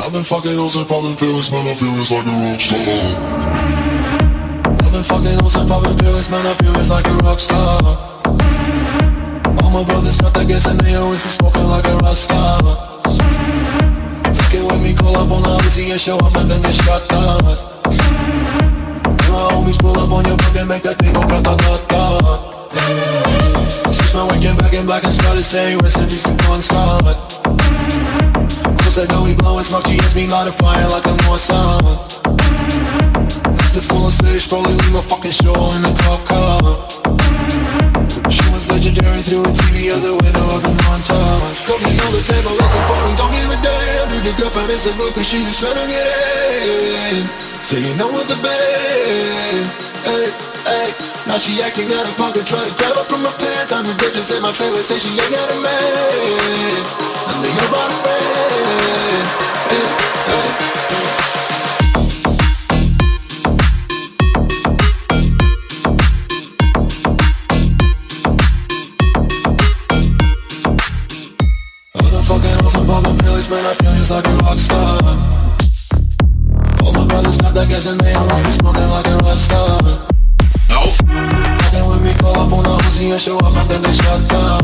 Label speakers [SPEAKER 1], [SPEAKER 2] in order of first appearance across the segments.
[SPEAKER 1] I've been fucking hoes and popping pills, man, I feel it's like a rock star. I've been fucking hoes and popping pills, man, I feel it's like a rock star. All my brothers got that gas and they always be smoking like a rock star. Fucking with me, call up on the Uzi and show up and then they shot down. And my homies pull up on your block and make that thing go grata-ta-ta. Switch my weekend back in black and started saying rest in peace to Bon Scott. Cause I know we blowin' smoke, GS me light a fire like a Mossad. After full on stage, probably leave my fucking show in a cop car. She was legendary through a TV out the window of the montage. Cooking on the table like a party, don't give a damn. Dude, your girlfriend is a groupie, she is tryna get in. Say you know with the band, hey, hey. Now she acting out of pocket, try to grab her from my pants. I'm the bitches in my trailer, say she ain't got a man. And they all brought a friend, hey, hey. I've been fucking on some poppin' pills, man, I feel it's like a rock star. All my brothers got that gas and they always be smoking like a rock star. Fucking with me, call up on the Uzi and show up and then they shot down.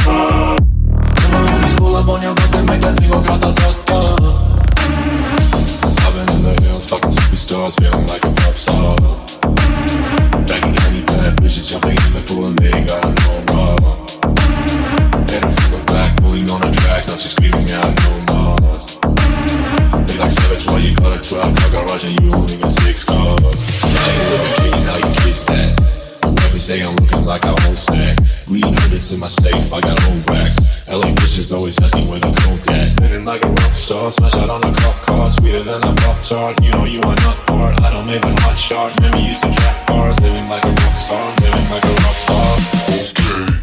[SPEAKER 1] And my homies pull up on your block, they make that thing go grata-ta-ta. I've been in the hills, fucking superstars, feeling like a pop star. Banging any bad bitches, jumping in the pool and they ain't got no more. Hit her from the back, pulling on the tracks, now she's screaming out no more. They like savage, why you got a 12-car garage and you only got 6 cars? I ain't with a kid, now you kiss that. Whoever say I'm looking like a whole stack. Green hundreds in my safe, I got old racks. LA bitches always asking where the coke at. Living like a rock star, smash out on a cop car. Sweeter than a pop tart, you know you are not hard. I don't make a hot shot, never use a track hard. Living like a rock star, living like a rock star. Okay.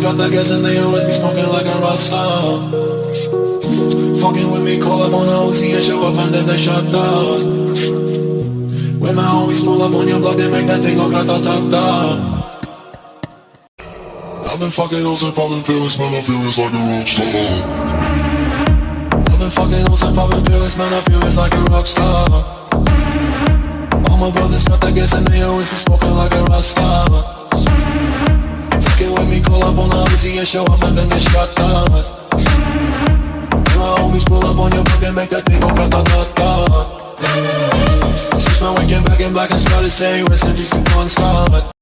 [SPEAKER 1] Got that gas and they always be smoking like a rock star. Fucking with me, call up on the Uzi and show up and then they shut down. When my homies pull up on your block, they make that thing go grata-ta-ta. I've been fucking hoes and popping pills, man, I feel it's like a rock star. I've been fucking hoes and popping pills, man, I feel it's like a rock star. All my brothers got that gas and they always be smoking like a rock star. Fucking with me, call up on the Uzi and show up and then they shot down. And my homies pull up on your block and make that thing go grata-ta-ta. Switch my weekend back in black and started saying rest in peace to Bon Scott.